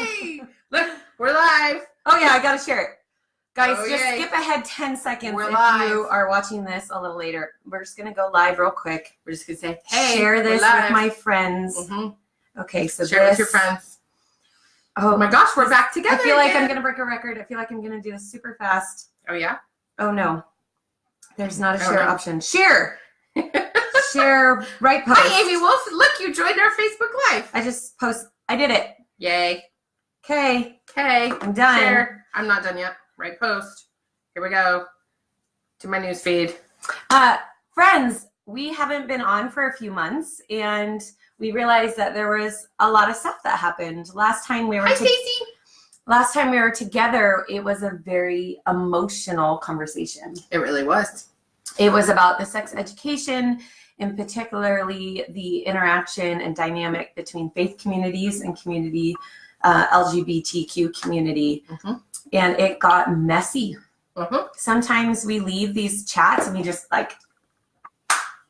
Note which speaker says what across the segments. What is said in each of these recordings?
Speaker 1: Yay! Look, we're live.
Speaker 2: Oh yeah, I gotta share it. Guys, just
Speaker 1: yay.
Speaker 2: skip ahead 10 seconds
Speaker 1: We're
Speaker 2: if
Speaker 1: live.
Speaker 2: you are watching this a little later. We're just gonna go live real quick.
Speaker 1: We're just gonna say, hey,
Speaker 2: share this
Speaker 1: we're live.
Speaker 2: with my friends.
Speaker 1: Mm-hmm.
Speaker 2: Okay, so
Speaker 1: share
Speaker 2: this,
Speaker 1: with your friends.
Speaker 2: Oh
Speaker 1: my gosh, we're back together.
Speaker 2: I feel like
Speaker 1: again.
Speaker 2: I'm gonna break a record. I feel like I'm gonna do this super fast.
Speaker 1: Oh yeah?
Speaker 2: Oh no. There's not a
Speaker 1: Oh,
Speaker 2: share
Speaker 1: no.
Speaker 2: option. Share! Share right post.
Speaker 1: Hi, Amy Wolf. Look, you joined our Facebook Live.
Speaker 2: I did it.
Speaker 1: Yay.
Speaker 2: Okay.
Speaker 1: Okay.
Speaker 2: I'm done.
Speaker 1: Share. I'm not done yet. Right post. Here we go. To my news feed.
Speaker 2: Friends, we haven't been on for a few months, and we realized that there was a lot of stuff that happened. Last time we were together, it was a very emotional conversation.
Speaker 1: It really was.
Speaker 2: It was about the sex education, and particularly the interaction and dynamic between faith communities and LGBTQ community.
Speaker 1: Mm-hmm.
Speaker 2: And it got messy.
Speaker 1: Mm-hmm.
Speaker 2: Sometimes we leave these chats and we just like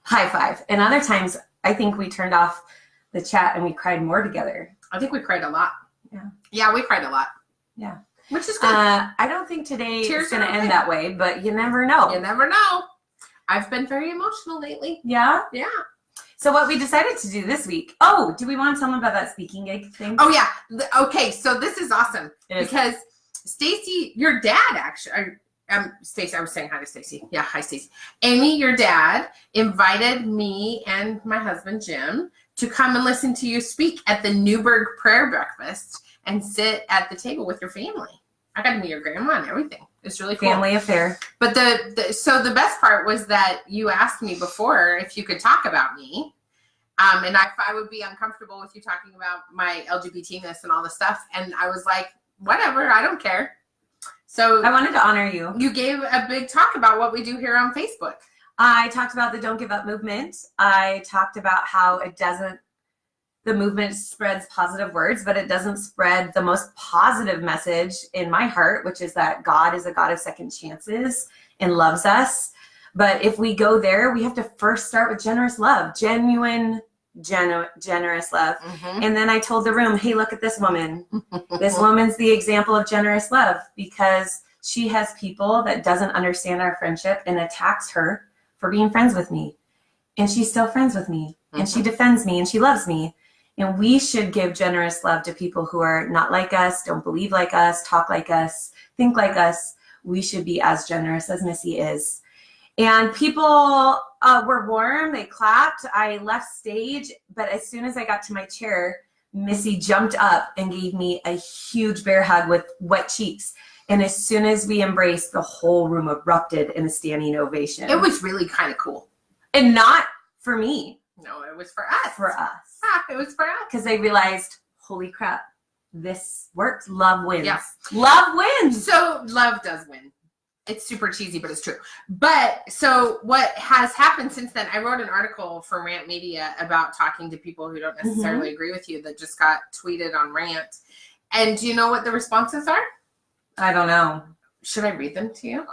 Speaker 2: high five. And other times I think we turned off the chat and we cried more together.
Speaker 1: I think we cried a lot.
Speaker 2: Yeah.
Speaker 1: Yeah, we cried a lot.
Speaker 2: Yeah.
Speaker 1: Which is good.
Speaker 2: I don't think today
Speaker 1: Tears
Speaker 2: is going to
Speaker 1: are
Speaker 2: end
Speaker 1: okay.
Speaker 2: that way, but you never know.
Speaker 1: You never know. I've been very emotional lately.
Speaker 2: Yeah?
Speaker 1: Yeah.
Speaker 2: So what we decided to do this week. Oh, do we want to tell them about that speaking gig thing?
Speaker 1: Oh, yeah. Okay, so this is awesome.
Speaker 2: It is.
Speaker 1: Because Stacy, your dad actually, Stacy, I was saying hi to Stacy. Yeah, hi, Stacy. Amy, your dad, invited me and my husband, Jim, to come and listen to you speak at the Newburgh Prayer Breakfast and sit at the table with your family. I got to meet your grandma and everything. It's really cool.
Speaker 2: Family affair.
Speaker 1: But so the best part was that you asked me before if you could talk about me. And I would be uncomfortable with you talking about my LGBT-ness and all the stuff. And I was like, whatever, I don't care. So
Speaker 2: I wanted to honor you.
Speaker 1: You gave a big talk about what we do here on Facebook.
Speaker 2: I talked about the Don't Give Up movement. I talked about how the movement spreads positive words, but it doesn't spread the most positive message in my heart, which is that God is a God of second chances and loves us. But if we go there, we have to first start with generous love, genuine, generous love.
Speaker 1: Mm-hmm.
Speaker 2: And then I told the room, hey, look at this woman. This woman's the example of generous love because she has people that doesn't understand our friendship and attacks her for being friends with me. And she's still friends with me. And she defends me and she loves me. And we should give generous love to people who are not like us, don't believe like us, talk like us, think like us. We should be as generous as Missy is. And people were warm. They clapped. I left stage. But as soon as I got to my chair, Missy jumped up and gave me a huge bear hug with wet cheeks. And as soon as we embraced, the whole room erupted in a standing ovation.
Speaker 1: It was really kind of cool.
Speaker 2: And not for me.
Speaker 1: No, it was for us.
Speaker 2: For us.
Speaker 1: It was for us.
Speaker 2: Because they realized, holy crap, this works. Love wins.
Speaker 1: Yeah.
Speaker 2: Love wins.
Speaker 1: So love does win. It's super cheesy, but it's true. But so what has happened since then, I wrote an article for Rant Media about talking to people who don't necessarily agree with you that just got tweeted on Rant. And do you know what the responses are?
Speaker 2: I don't know.
Speaker 1: Should I read them to you?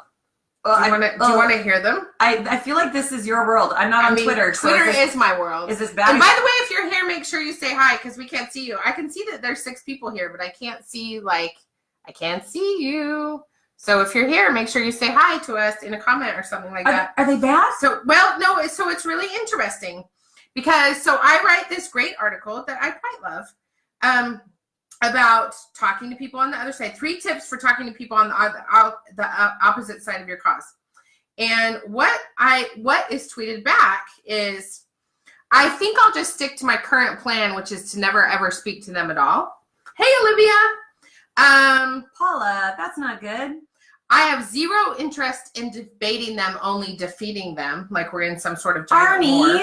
Speaker 2: Well,
Speaker 1: do you want to hear them?
Speaker 2: I feel like this is your world. I'm not on Twitter.
Speaker 1: Twitter is my world.
Speaker 2: Is this bad?
Speaker 1: And by the way, if you're here, make sure you say hi because we can't see you. I can see that there's 6 people here, but I can't see I can't see you. So if you're here, make sure you say hi to us in a comment or something like that.
Speaker 2: Are they bad?
Speaker 1: So, so it's really interesting because I write this great article that I quite love about talking to people on the other side. 3 tips for talking to people on the opposite side of your cause. And what is tweeted back is, I think I'll just stick to my current plan, which is to never ever speak to them at all. Hey, Olivia.
Speaker 2: Paula, that's not good.
Speaker 1: I have zero interest in debating them, only defeating them, like we're in some sort of giant war.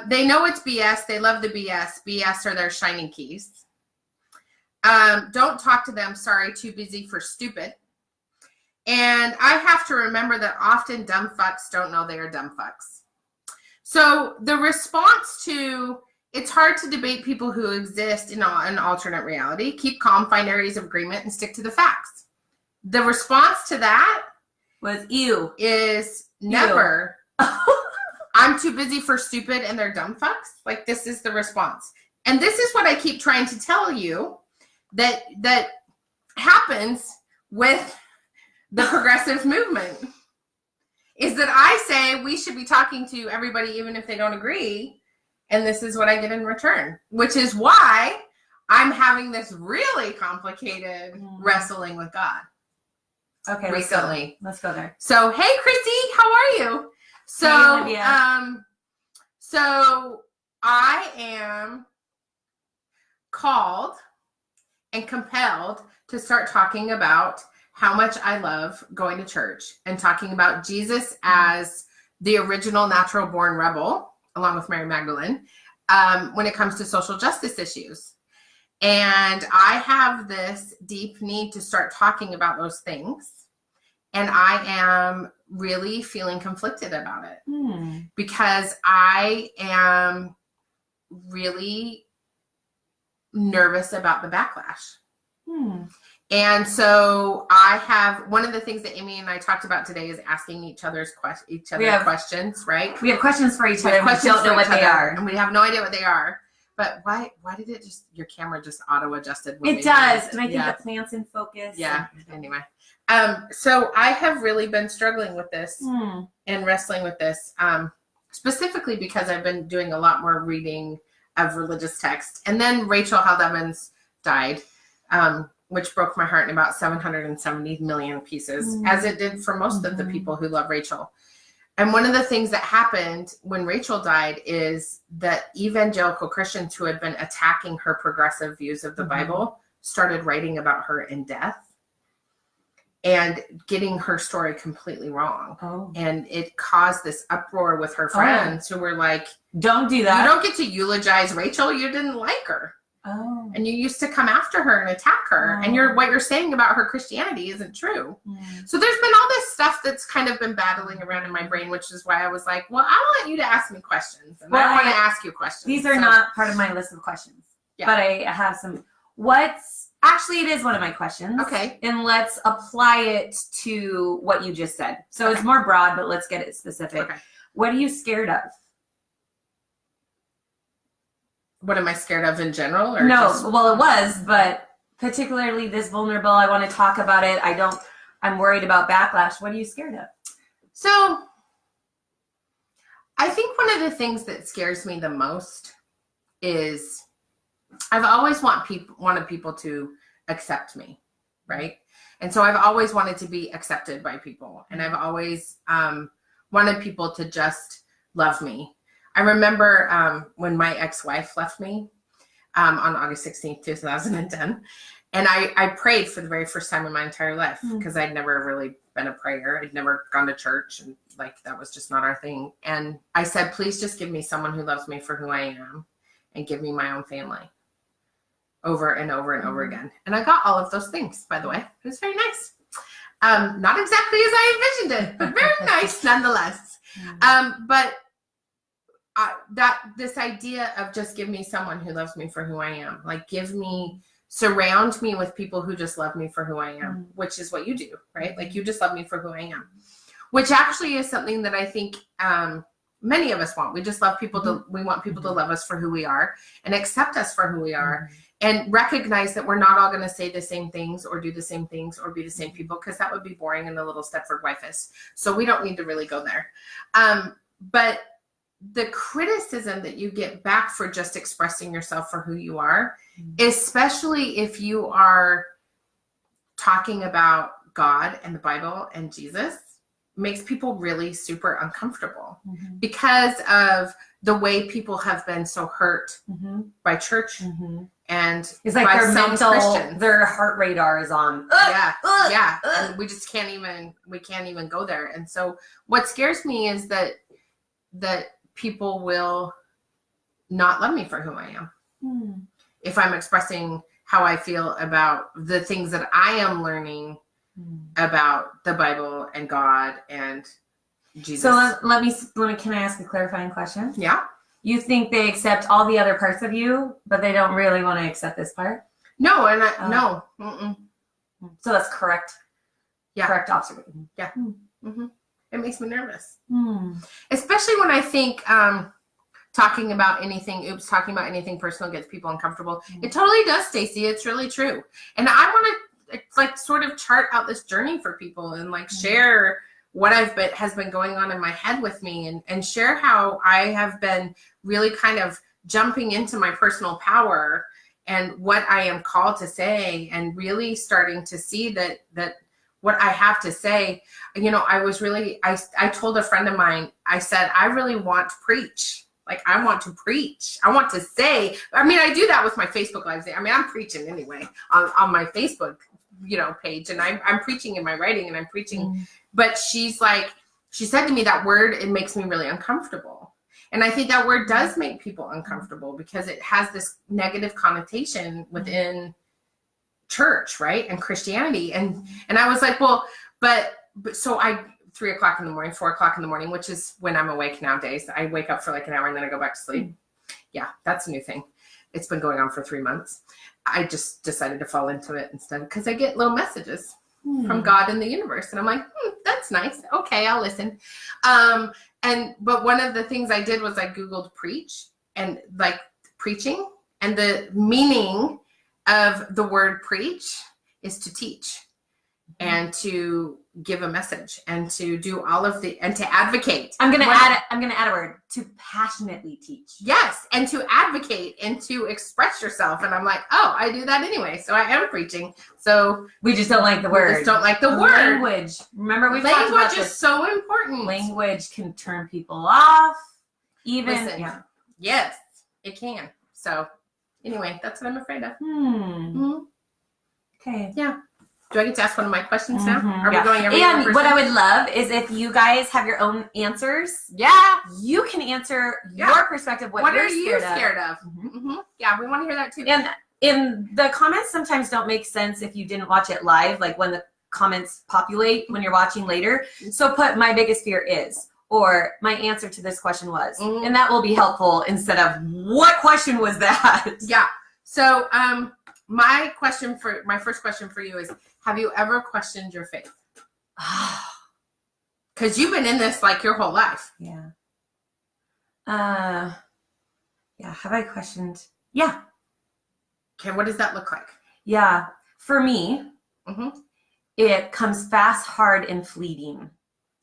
Speaker 1: They know it's BS. They love the BS. BS are their shining keys. Don't talk to them. Sorry, too busy for stupid. And I have to remember that often dumb fucks don't know they are dumb fucks. So the response to, it's hard to debate people who exist in an alternate reality. Keep calm, find areas of agreement, and stick to the facts. The response to that
Speaker 2: was ew.
Speaker 1: Is never. I'm too busy for stupid and they're dumb fucks. Like, this is the response. And this is what I keep trying to tell you, that happens with the progressive movement is that I say we should be talking to everybody even if they don't agree, and this is what I get in return, which is why I'm having this really complicated wrestling with God.
Speaker 2: Okay,
Speaker 1: recently.
Speaker 2: Let's go there.
Speaker 1: So, hey, Chrissy, how are you? So,
Speaker 2: hey, Olivia.
Speaker 1: So I am called and compelled to start talking about how much I love going to church and talking about Jesus as the original natural born rebel, along with Mary Magdalene, when it comes to social justice issues. And I have this deep need to start talking about those things. And I am really feeling conflicted about it because I am really nervous about the backlash. And so I have, one of the things that Amy and I talked about today is asking each other questions, right?
Speaker 2: We have questions for each other. We don't know what they are.
Speaker 1: And we have no idea what they are. But why did it just, your camera just auto-adjusted?
Speaker 2: It does. And I think the plant's in focus.
Speaker 1: Yeah. Anyway. So I have really been struggling with this and wrestling with this, specifically because I've been doing a lot more reading of religious text. And then Rachel Held Evans died, which broke my heart in about 770 million pieces, as it did for most of the people who love Rachel. And one of the things that happened when Rachel died is that evangelical Christians who had been attacking her progressive views of the Bible started writing about her in death and getting her story completely wrong. And it caused this uproar with her friends who were like,
Speaker 2: don't do that.
Speaker 1: You don't get to eulogize Rachel. You didn't like her. And you used to come after her and attack her. And what you're saying about her Christianity isn't true. So there's been all this stuff that's kind of been battling around in my brain, which is why I was like, well, I want you to ask me questions. And I want to ask you questions.
Speaker 2: These are not part of my list of questions. Yeah. But I have some. Actually, it is one of my questions.
Speaker 1: Okay.
Speaker 2: And let's apply it to what you just said. So it's more broad, but let's get it specific.
Speaker 1: Okay.
Speaker 2: What are you scared of?
Speaker 1: What am I scared of in general? Or
Speaker 2: well, it was, but particularly this vulnerable, I want to talk about it. I'm worried about backlash. What are you scared of?
Speaker 1: So I think one of the things that scares me the most is I've always wanted people to accept me, right? And so I've always wanted to be accepted by people. And I've always wanted people to just love me. I remember when my ex-wife left me on August 16th, 2010. And I prayed for the very first time in my entire life because I'd never really been a prayer. I'd never gone to church, and that was just not our thing. And I said, please just give me someone who loves me for who I am and give me my own family, over and over and over again. And I got all of those things, by the way. It was very nice. Not exactly as I envisioned it, but very nice nonetheless. But this idea of just give me someone who loves me for who I am, surround me with people who just love me for who I am, which is what you do, right? You just love me for who I am, which actually is something that I think many of us want. We just love people we want people to love us for who we are and accept us for who we are and recognize that we're not all going to say the same things or do the same things or be the same people, because that would be boring and a little Stepford wife-ish. So we don't need to really go there. But the criticism that you get back for just expressing yourself for who you are, especially if you are talking about God and the Bible and Jesus, makes people really super uncomfortable because of the way people have been so hurt by church and
Speaker 2: it's like their heart radar is on.
Speaker 1: Yeah. And we just can't even go there. And so what scares me is that people will not love me for who I am. If I'm expressing how I feel about the things that I am learning about the Bible and God and Jesus.
Speaker 2: So can I ask a clarifying question?
Speaker 1: Yeah.
Speaker 2: You think they accept all the other parts of you, but they don't really want to accept this part?
Speaker 1: No, no. Mm-mm.
Speaker 2: So that's correct.
Speaker 1: Yeah.
Speaker 2: Correct observation.
Speaker 1: Yeah. It makes me nervous. Especially when I think, talking about anything personal gets people uncomfortable. It totally does, Stacey. It's really true. And I want to like sort of chart out this journey for people and like share what has been going on in my head with me and share how I have been really kind of jumping into my personal power and what I am called to say, and really starting to see that what I have to say, I told a friend of mine, I said, I really want to preach. Like, I want to preach. I want to say, I do that with my Facebook lives. I'm preaching anyway on my Facebook, page, and I'm preaching in my writing, and I'm preaching, but she said to me, that word, it makes me really uncomfortable. And I think that word does make people uncomfortable because it has this negative connotation within church, right? And Christianity. And I was like, well, but so 3 o'clock in the morning, 4 o'clock in the morning, which is when I'm awake nowadays. I wake up for like an hour and then I go back to sleep. Yeah, that's a new thing. It's been going on for 3 months. I just decided to fall into it instead because I get little messages from God in the universe. And I'm like, that's nice. Okay, I'll listen. But one of the things I did was I Googled preach and like preaching, and the meaning of the word preach is to teach and to give a message and to do all of and to advocate.
Speaker 2: I'm going to add a word, to passionately teach.
Speaker 1: Yes. And to advocate and to express yourself. And I'm like, oh, I do that anyway. So I am preaching. So
Speaker 2: we just don't like the word.
Speaker 1: We just don't like the word.
Speaker 2: Language. Remember, we've talked about
Speaker 1: language is so important.
Speaker 2: Language can turn people off. Even.
Speaker 1: Listen,
Speaker 2: yeah.
Speaker 1: Yes, it can. So anyway, that's what I'm afraid of.
Speaker 2: Okay.
Speaker 1: Yeah. Do I get to ask one of my questions now? Are we
Speaker 2: going
Speaker 1: every
Speaker 2: And what I would love is if you guys have your own answers.
Speaker 1: Yeah.
Speaker 2: You can answer your perspective. What
Speaker 1: are you scared of? Yeah, we want to hear that too.
Speaker 2: And in the comments sometimes don't make sense if you didn't watch it live, like when the comments populate when you're watching later. So put my biggest fear is, or my answer to this question was, and that will be helpful instead of what question was that?
Speaker 1: Yeah. So my first question for you is, have you ever questioned your faith? Because you've been in this like your whole life.
Speaker 2: Yeah. Have I questioned? Yeah.
Speaker 1: Okay, what does that look like?
Speaker 2: Yeah. For me, it comes fast, hard, and fleeting.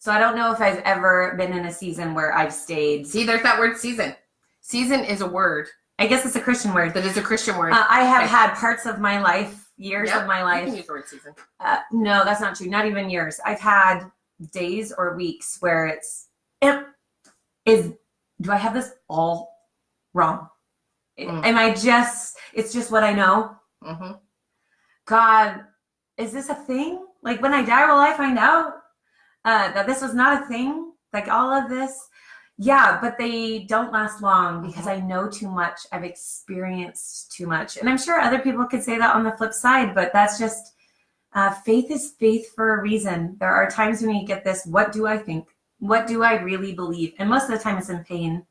Speaker 2: So I don't know if I've ever been in a season where I've stayed.
Speaker 1: See, there's that word season. Season is a word.
Speaker 2: I guess it's a Christian word.
Speaker 1: That is a Christian word.
Speaker 2: I have had parts of my life, years of my life.
Speaker 1: You can use the word season.
Speaker 2: No, that's not true. Not even years. I've had days or weeks where do I have this all wrong? Am I it's just what I know? God, is this a thing? Like when I die, will I find out that this was not a thing? Like all of this? Yeah, but they don't last long because I know too much. I've experienced too much. And I'm sure other people could say that on the flip side, but that's just, faith is faith for a reason. There are times when you get this, what do I think? What do I really believe? And most of the time it's in pain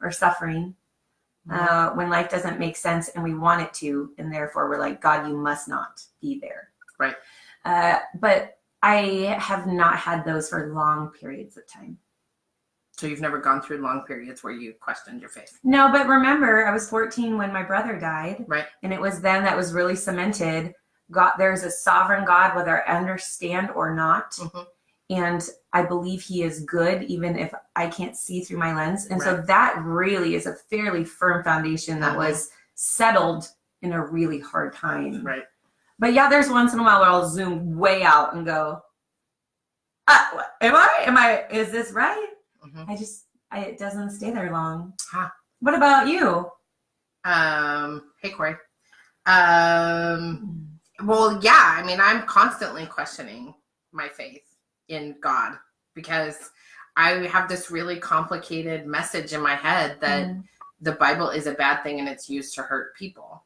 Speaker 2: or suffering when life doesn't make sense and we want it to. And therefore we're like, God, you must not be there.
Speaker 1: Right.
Speaker 2: But I have not had those for long periods of time.
Speaker 1: So you've never gone through long periods where you questioned your faith?
Speaker 2: No, but remember, I was 14 when my brother died.
Speaker 1: Right.
Speaker 2: And it was then that was really cemented. God, there's a sovereign God, whether I understand or not. And I believe he is good, even if I can't see through my lens. And so that really is a fairly firm foundation that was settled in a really hard time.
Speaker 1: Right.
Speaker 2: But yeah, there's once in a while where I'll zoom way out and go, is this right? It doesn't stay there long. What about you?
Speaker 1: Hey, Corey. Well, yeah, I'm constantly questioning my faith in God because I have this really complicated message in my head that the Bible is a bad thing and it's used to hurt people.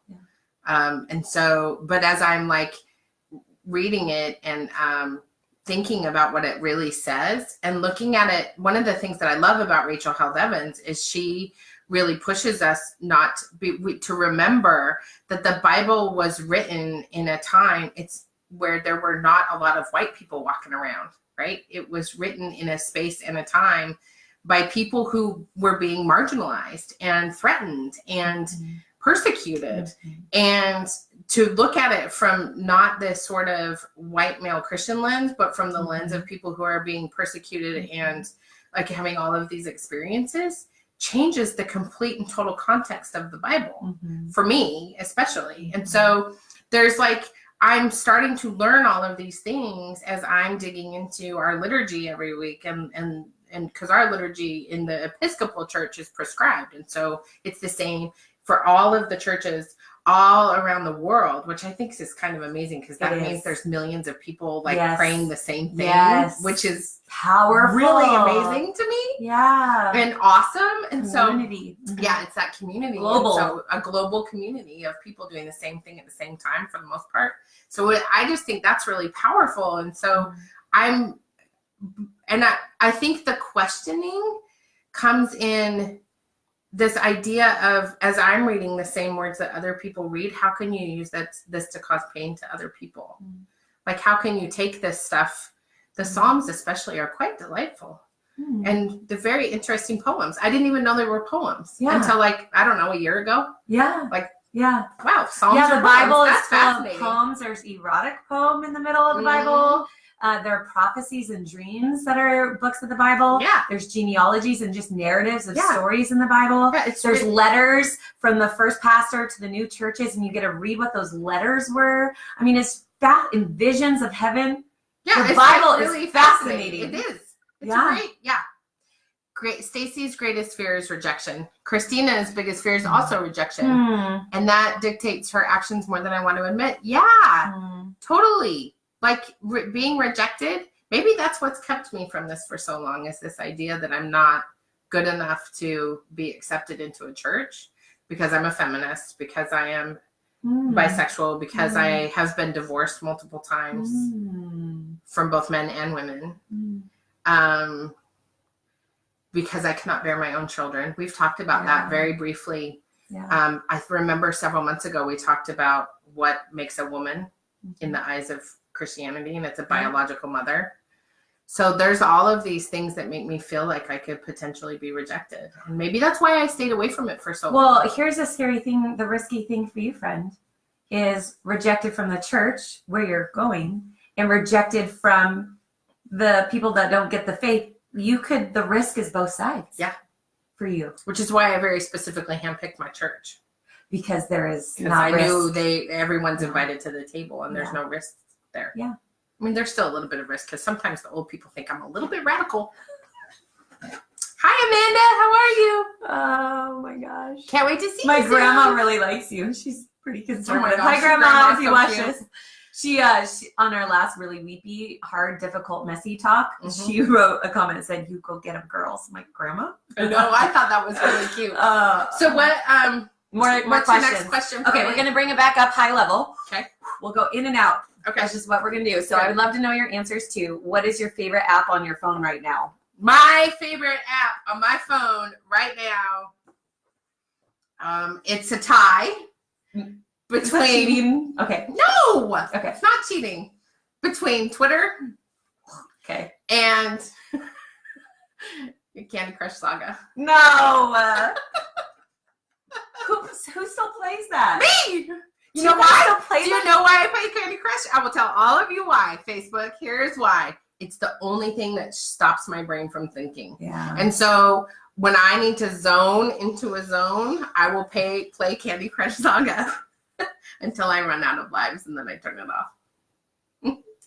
Speaker 1: And so, but as I'm like reading it and thinking about what it really says and looking at it, one of the things that I love about Rachel Held Evans is she really pushes us to remember that the Bible was written in a time where there were not a lot of white people walking around, right? It was written in a space and a time by people who were being marginalized and threatened and persecuted. And to look at it from not this sort of white male Christian lens, but from the lens of people who are being persecuted and like having all of these experiences changes the complete and total context of the Bible for me, especially. And so there's like, I'm starting to learn all of these things as I'm digging into our liturgy every week, and because our liturgy in the Episcopal Church is prescribed. And so it's the same for all of the churches all around the world, which I think is kind of amazing, because that means there's millions of people like praying the same thing, which is
Speaker 2: powerful,
Speaker 1: really amazing to me. And awesome. And
Speaker 2: community.
Speaker 1: So, it's that community.
Speaker 2: Global.
Speaker 1: So a global community of people doing the same thing at the same time for the most part. So I just think that's really powerful. And so I think the questioning comes in this idea of, as I'm reading the same words that other people read, how can you use this to cause pain to other people? Like, how can you take this stuff? The Psalms especially are quite delightful. And they're very interesting poems. I didn't even know they were poems until like, I don't know, a year ago. Wow, Psalms are
Speaker 2: the Bible
Speaker 1: poems.
Speaker 2: is
Speaker 1: That's
Speaker 2: full
Speaker 1: fascinating.
Speaker 2: of poems. There's erotic poem in the middle of the Bible. There are prophecies and dreams that are books of the Bible. There's genealogies and just narratives of stories in the Bible. There's letters from the first pastor to the new churches, and you get to read what those letters were. I mean, it's in visions of heaven. The Bible is really fascinating.
Speaker 1: It is. It's great. Stacy's greatest fear is rejection. Christina's biggest fear is also rejection. And that dictates her actions more than I want to admit. Totally. Like being rejected, maybe that's what's kept me from this for so long, is this idea that I'm not good enough to be accepted into a church because I'm a feminist, because I am bisexual, because I have been divorced multiple times from both men and women, because I cannot bear my own children. We've talked about that very briefly. I remember several months ago, we talked about what makes a woman in the eyes of Christianity, and it's a biological mother. So there's all of these things that make me feel like I could potentially be rejected. And maybe that's why I stayed away from it for so long.
Speaker 2: Well, here's the scary thing, the risky thing for you, friend, is rejected from the church where you're going, and rejected from the people that don't get the faith. The risk is both sides. For you.
Speaker 1: Which is why I very specifically handpicked my church.
Speaker 2: Because there is not
Speaker 1: I
Speaker 2: risk.
Speaker 1: knew everyone's invited to the table, and there's no risk there. I mean, there's still a little bit of risk, because sometimes the old people think I'm a little bit radical. Hi, Amanda. How are you?
Speaker 2: Oh my gosh.
Speaker 1: Can't wait to see you.
Speaker 2: My grandma really likes you. She's pretty conservative.
Speaker 1: Gosh,
Speaker 2: Hi, Grandma. If you
Speaker 1: so
Speaker 2: watch
Speaker 1: cute.
Speaker 2: this. She on our last really weepy, hard, difficult, messy talk, she wrote a comment that said, "You go get them, girls." I'm like, Grandma?
Speaker 1: I know. I thought that was really cute. So what?
Speaker 2: More
Speaker 1: what's
Speaker 2: questions.
Speaker 1: your next question?
Speaker 2: Okay, we're going to bring it back up high level.
Speaker 1: Okay.
Speaker 2: We'll go in and out.
Speaker 1: Okay.
Speaker 2: That's just what we're going to do. So I would love to know your answers to, what is your favorite app on your phone right now?
Speaker 1: My favorite app on my phone right now, it's a tie between...
Speaker 2: cheating? Okay.
Speaker 1: No!
Speaker 2: Okay.
Speaker 1: It's not cheating. Between Twitter and Candy Crush Saga.
Speaker 2: No! Who still plays that?
Speaker 1: Me!
Speaker 2: You know why?
Speaker 1: Do you know why I play Candy Crush? I will tell all of you why. Facebook, here's why. It's the only thing that stops my brain from thinking. And so when I need to zone into a zone, I will play Candy Crush Saga until I run out of lives, and then I turn it off.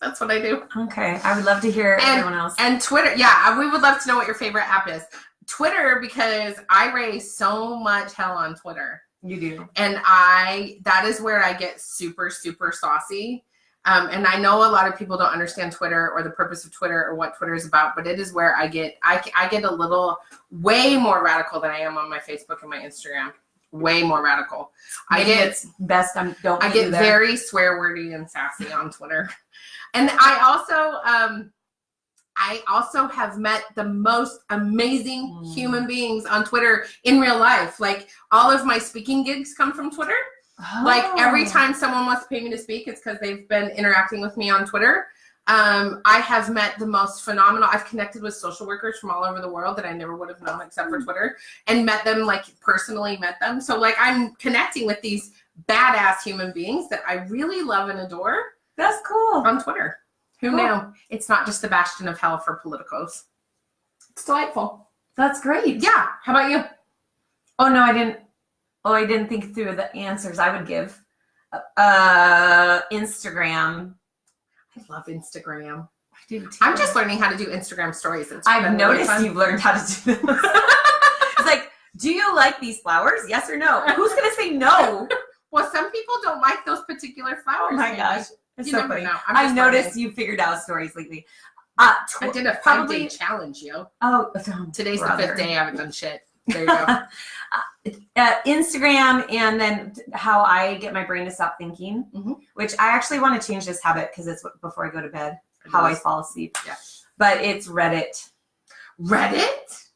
Speaker 1: That's what I do.
Speaker 2: Okay. I would love to hear everyone else.
Speaker 1: And Twitter. We would love to know what your favorite app is. Twitter, because I raise so much hell on Twitter.
Speaker 2: You do. And
Speaker 1: that is where I get super, super saucy. And I know a lot of people don't understand Twitter or the purpose of Twitter or what Twitter is about, but it is where I get a little way more radical than I am on my Facebook and my Instagram. Way more radical.
Speaker 2: It's best
Speaker 1: I get very swear wordy and sassy on Twitter. And I also have met the most amazing human beings on Twitter in real life. Like, all of my speaking gigs come from Twitter. Like, every time someone wants to pay me to speak, it's because they've been interacting with me on Twitter. I have met the most phenomenal. I've connected with social workers from all over the world that I never would have known except for Twitter, and met them, like personally met them. So like I'm connecting with these badass human beings that I really love and adore.
Speaker 2: That's cool.
Speaker 1: On Twitter. Who knew? It's not just the bastion of hell for politicos. It's delightful.
Speaker 2: That's great.
Speaker 1: Yeah. How about you?
Speaker 2: Oh no, I didn't. Oh, I didn't think through the answers I would give. Instagram.
Speaker 1: I love Instagram.
Speaker 2: I do too.
Speaker 1: I'm just learning how to do Instagram stories.
Speaker 2: I've noticed you've learned how to do this. It's like, do you like these flowers? Yes or no? Who's gonna say no?
Speaker 1: Well, some people don't like those particular flowers.
Speaker 2: Oh my gosh. It's so funny.
Speaker 1: I
Speaker 2: noticed you figured out stories lately.
Speaker 1: I did a 5-day challenge, yo.
Speaker 2: Oh,
Speaker 1: today's the 5th day. I haven't done shit. There you go.
Speaker 2: Instagram, and then how I get my brain to stop thinking, which I actually want to change this habit because it's before I go to bed, how I fall asleep.
Speaker 1: Yeah.
Speaker 2: But it's Reddit.
Speaker 1: Reddit?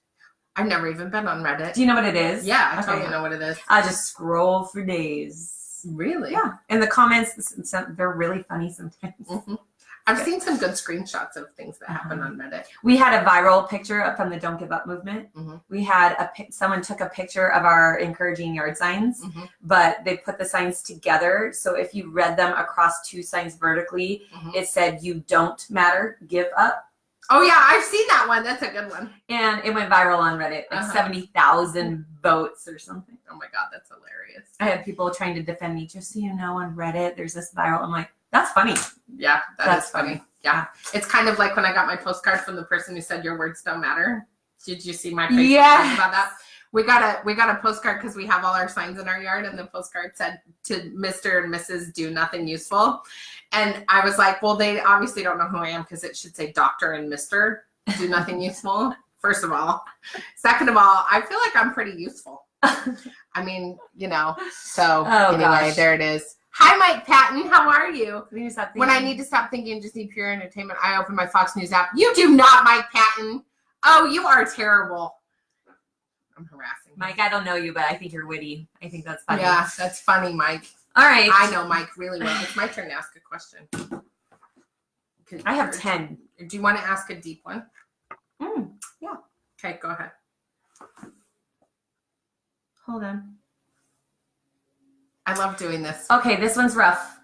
Speaker 1: I've never even been on Reddit.
Speaker 2: Do you know what it is?
Speaker 1: Yeah, I totally know what it is.
Speaker 2: I just scroll for days.
Speaker 1: Really?
Speaker 2: Yeah. And the comments, they're really funny sometimes.
Speaker 1: I've seen some good screenshots of things that happen on Reddit.
Speaker 2: We had a viral picture from the Don't Give Up movement. We had someone took a picture of our encouraging yard signs, but they put the signs together. So if you read them across 2 signs vertically, it said, "You don't matter, give up."
Speaker 1: Oh yeah, I've seen that one. That's a good one.
Speaker 2: And it went viral on Reddit, like 70,000 votes or something.
Speaker 1: Oh my God, that's hilarious.
Speaker 2: I had people trying to defend me. Just so you know, on Reddit, there's this viral. I'm like, that's funny.
Speaker 1: Yeah, that's funny. Yeah. It's kind of like when I got my postcard from the person who said your words don't matter. Did you see my Facebook about that? We got a postcard because we have all our signs in our yard, and the postcard said to Mr. and Mrs. do nothing useful. And I was like, well, they obviously don't know who I am because it should say Dr. and Mr. do nothing useful. First of all. Second of all, I feel like I'm pretty useful. I mean, you know, so anyway, there it is. Hi, Mike Patton. How are you? When I need to stop thinking and just need pure entertainment, I open my Fox News app. You do not, Mike Patton. Oh, you are terrible. I'm harassing
Speaker 2: Mike, I don't know you, but I think you're witty. I think that's funny.
Speaker 1: Yeah, that's funny, Mike.
Speaker 2: All right.
Speaker 1: I know Mike really well. It's my turn to ask a question.
Speaker 2: I have 10.
Speaker 1: Do you want to ask a deep one?
Speaker 2: Yeah.
Speaker 1: Okay, go ahead.
Speaker 2: Hold on.
Speaker 1: I love doing this.
Speaker 2: Okay, this one's rough.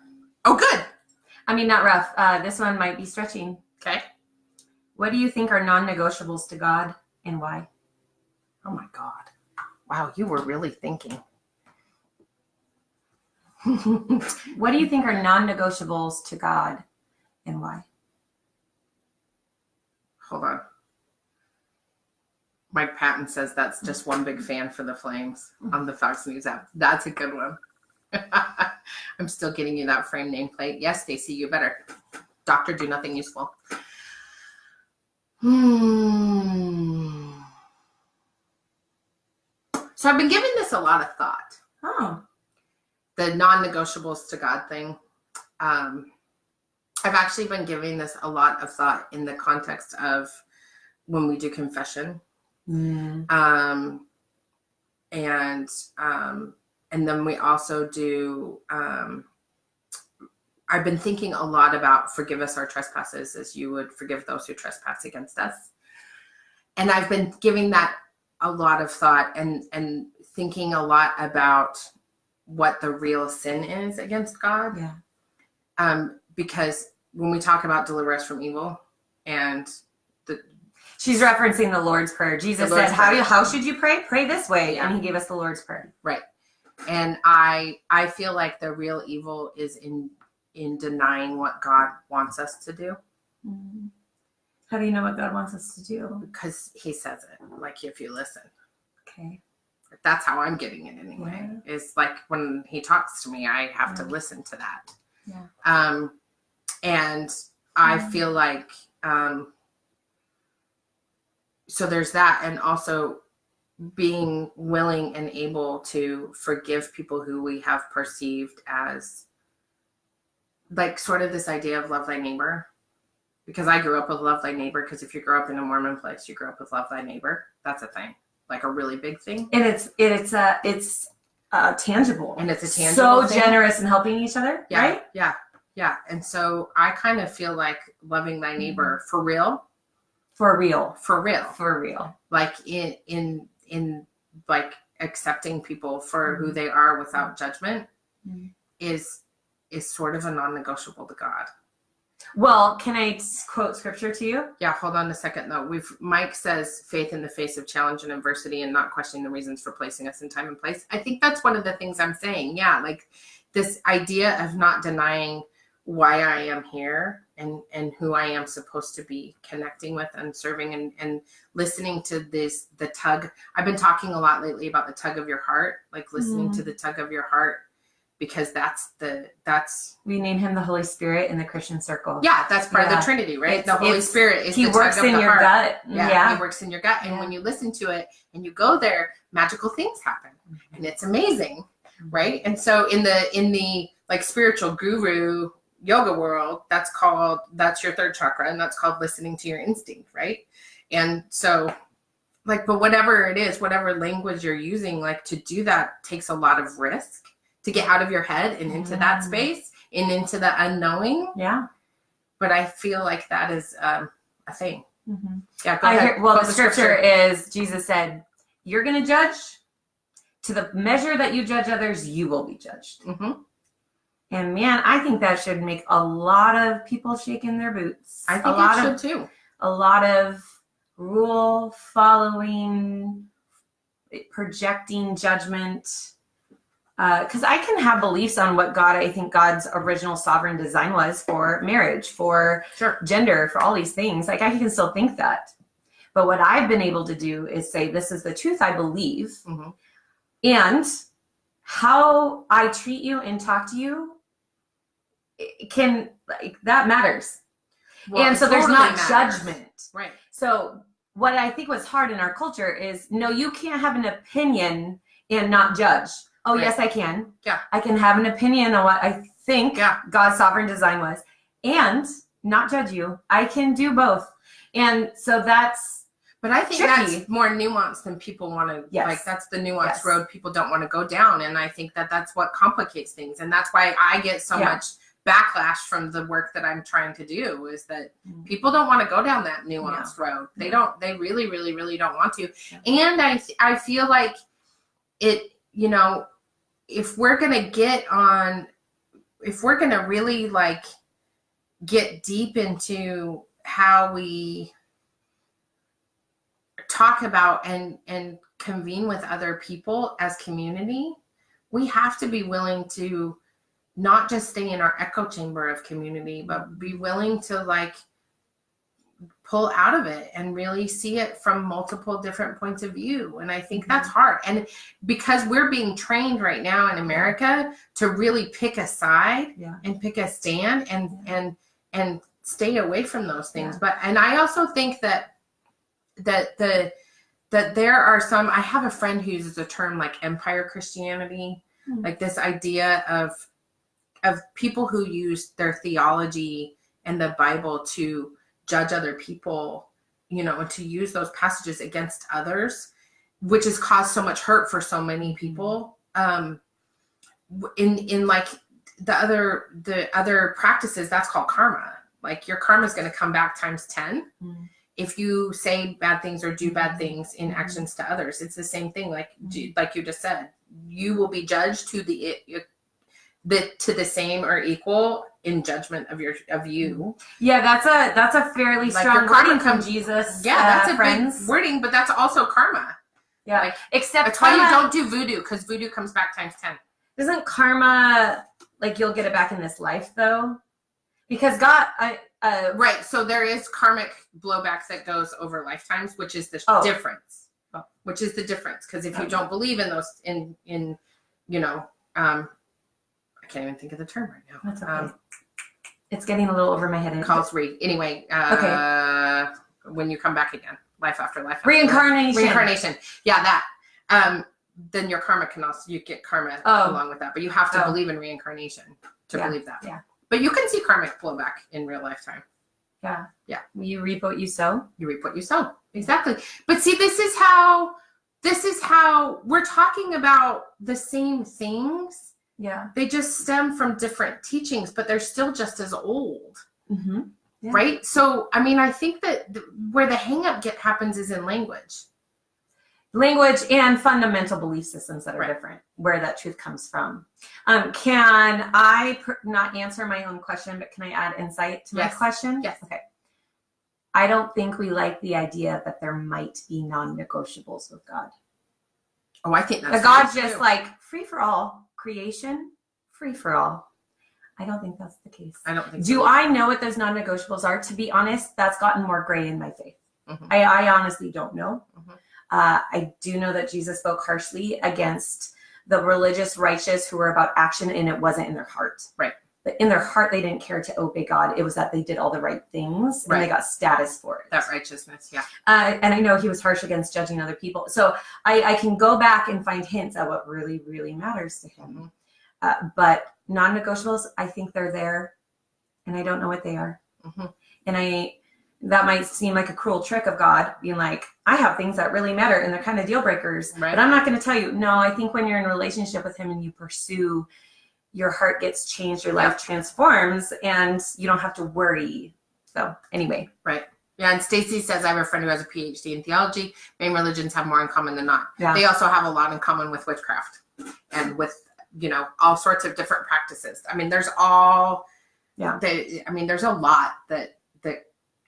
Speaker 1: Oh, good.
Speaker 2: I mean, not rough. This one might be stretching.
Speaker 1: Okay.
Speaker 2: What do you think are non-negotiables to God, and why?
Speaker 1: Oh my God. Wow, you were really thinking.
Speaker 2: What do you think are non-negotiables to God, and why?
Speaker 1: Hold on. Mike Patton says that's just one big fan for the Flames on the Fox News app. That's a good one. I'm still getting you that frame nameplate. Yes, Stacy, you better. Doctor, do nothing useful. So I've been giving this a lot of thought.
Speaker 2: Oh.
Speaker 1: The non-negotiables to God thing. I've actually been giving this a lot of thought in the context of when we do confession. And then we also do, I've been thinking a lot about forgive us our trespasses as you would forgive those who trespass against us. And I've been giving that a lot of thought and thinking a lot about what the real sin is against God.
Speaker 2: Yeah.
Speaker 1: Because when we talk about deliver us from evil, and
Speaker 2: she's referencing the Lord's Prayer. Jesus said, how should you pray? Pray this way. Yeah. And he gave us the Lord's Prayer.
Speaker 1: Right. And I feel like the real evil is in denying what God wants us to do.
Speaker 2: How do you know what God wants us to do?
Speaker 1: Because he says it, like if you listen.
Speaker 2: Okay.
Speaker 1: That's how I'm getting it anyway. Yeah. It's like when he talks to me, I have to listen to that.
Speaker 2: Yeah.
Speaker 1: And I feel like, so there's that, and also being willing and able to forgive people who we have perceived as like sort of this idea of love thy neighbor. Because I grew up with love thy neighbor, because if you grow up in a Mormon place, you grew up with love thy neighbor. That's a thing, like a really big thing.
Speaker 2: And it's tangible.
Speaker 1: And it's a tangible
Speaker 2: so
Speaker 1: thing.
Speaker 2: generous in helping each other,
Speaker 1: yeah,
Speaker 2: right?
Speaker 1: Yeah. Yeah. And so I kind of feel like loving thy neighbor for real.
Speaker 2: For real.
Speaker 1: For real.
Speaker 2: For real.
Speaker 1: Like in like accepting people for who they are without judgment is sort of a non-negotiable to God.
Speaker 2: Well, can I quote scripture to you?
Speaker 1: Yeah, hold on a second though. Mike says faith in the face of challenge and adversity and not questioning the reasons for placing us in time and place. I think that's one of the things I'm saying. Yeah, like this idea of not denying why I am here and who I am supposed to be connecting with and serving and listening to the tug. I've been talking a lot lately about the tug of your heart, like listening to the tug of your heart, because that's
Speaker 2: we name him the Holy Spirit in the Christian circle.
Speaker 1: Yeah, that's part of the Trinity, right? The Holy Spirit is
Speaker 2: he
Speaker 1: the
Speaker 2: works
Speaker 1: tug of
Speaker 2: in
Speaker 1: the
Speaker 2: your
Speaker 1: heart.
Speaker 2: gut.
Speaker 1: Yeah, he works in your gut, and when you listen to it and you go there, magical things happen, and it's amazing, right? And so in the like spiritual guru yoga world, that's your third chakra, and that's called listening to your instinct, right? And so like, but whatever it is, whatever language you're using, like to do that takes a lot of risk to get out of your head and into that space and into the unknowing.
Speaker 2: Yeah.
Speaker 1: But I feel like that is a thing. Yeah, go
Speaker 2: I
Speaker 1: ahead.
Speaker 2: hear, well, the scripture is, Jesus said, you're going to judge to the measure that you judge others, you will be judged. And man, I think that should make a lot of people shake in their boots.
Speaker 1: I think it should too.
Speaker 2: A lot of rule following, projecting judgment. Because I can have beliefs on what I think God's original sovereign design was for marriage, for gender, for all these things. Like I can still think that. But what I've been able to do is say, this is the truth I believe. And how I treat you and talk to you that matters.
Speaker 1: Well,
Speaker 2: and so there's
Speaker 1: totally
Speaker 2: not
Speaker 1: matters.
Speaker 2: Judgment.
Speaker 1: Right.
Speaker 2: So what I think was hard in our culture is, no, you can't have an opinion and not judge. Oh, yes, I can.
Speaker 1: Yeah.
Speaker 2: I can have an opinion on what I think God's sovereign design was and not judge you. I can do both. And so that's
Speaker 1: But I think
Speaker 2: tricky.
Speaker 1: that's more nuanced than people want to, like that's the nuanced road people don't want to go down. And I think that's what complicates things. And that's why I get so much backlash from the work that I'm trying to do, is that people don't want to go down that nuanced road. They really, really, really don't want to. And I feel like it, if we're going to really like get deep into how we talk about and convene with other people as community, we have to be willing to not just stay in our echo chamber of community, but be willing to like pull out of it and really see it from multiple different points of view. And I think that's hard. And because we're being trained right now in America to really pick a side and pick a stand and stay away from those things. And I also think that there are some, I have a friend who uses a term like empire Christianity, like this idea of people who use their theology and the Bible to judge other people, and to use those passages against others, which has caused so much hurt for so many people. In like the other practices, that's called karma. Like your karma is going to come back times 10. If you say bad things or do bad things in actions to others. It's the same thing. Like you just said, you will be judged to the same or equal in judgment of you.
Speaker 2: Yeah, that's a fairly
Speaker 1: like
Speaker 2: strong wording from Jesus.
Speaker 1: Yeah, that's a
Speaker 2: friends.
Speaker 1: big wording, but that's also karma.
Speaker 2: Yeah,
Speaker 1: like,
Speaker 2: except
Speaker 1: that's
Speaker 2: karma,
Speaker 1: why you don't do voodoo, because voodoo comes back times 10.
Speaker 2: Isn't karma like you'll get it back in this life though? Because God,
Speaker 1: right. So there is karmic blowbacks that goes over lifetimes, which is the difference. Which is the difference, because if you don't believe in those, I can't even think of the term right now.
Speaker 2: That's okay. It's getting a little over my head.
Speaker 1: Anyway, when you come back again, life after life.
Speaker 2: Reincarnation.
Speaker 1: Yeah, that. Then your karma you get karma along with that. But you have to believe in reincarnation to believe that. Yeah. But you can see karmic blowback in real lifetime.
Speaker 2: Yeah.
Speaker 1: Yeah.
Speaker 2: You reap what you sow.
Speaker 1: You reap what you sow. Exactly. But see, this is how we're talking about the same things
Speaker 2: Yeah.
Speaker 1: They just stem from different teachings, but they're still just as old.
Speaker 2: Mm-hmm. Yeah.
Speaker 1: Right? So, I mean, I think that where the hang-up happens is in language.
Speaker 2: Language and fundamental belief systems that are
Speaker 1: Right.
Speaker 2: different, where that truth comes from. Can I not answer my own question, but can I add insight to my
Speaker 1: Yes.
Speaker 2: question?
Speaker 1: Yes.
Speaker 2: Okay. I don't think we like the idea that there might be non-negotiables with God.
Speaker 1: Oh, I think that's
Speaker 2: That God's
Speaker 1: very
Speaker 2: just
Speaker 1: true.
Speaker 2: like free for all, creation, free for all. I don't think that's the case.
Speaker 1: I don't think
Speaker 2: Do
Speaker 1: so.
Speaker 2: I know what those non-negotiables are? To be honest, that's gotten more gray in my faith.
Speaker 1: Mhm.
Speaker 2: I honestly don't know.
Speaker 1: Mhm.
Speaker 2: I do know that Jesus spoke harshly against the religious righteous who were about action, and it wasn't in their heart.
Speaker 1: Right.
Speaker 2: But in their heart, they didn't care to obey God. It was that they did all the right things, and
Speaker 1: Right.
Speaker 2: they got status for it.
Speaker 1: That righteousness, yeah.
Speaker 2: And I know he was harsh against judging other people. So I can go back and find hints at what really, really matters to him.
Speaker 1: Mm-hmm.
Speaker 2: But non-negotiables, I think they're there, and I don't know what they are.
Speaker 1: Mm-hmm.
Speaker 2: And that might seem like a cruel trick of God, being like, I have things that really matter, and they're kind of deal breakers.
Speaker 1: Right.
Speaker 2: But I'm not going to tell you. No, I think when you're in a relationship with him and you pursue, your heart gets changed, your life transforms, and you don't have to worry. So anyway.
Speaker 1: Right. Yeah, and Stacy says, I have a friend who has a PhD in theology. Main religions have more in common than not.
Speaker 2: Yeah.
Speaker 1: They also have a lot in common with witchcraft and with, all sorts of different practices. I mean, there's there's a lot that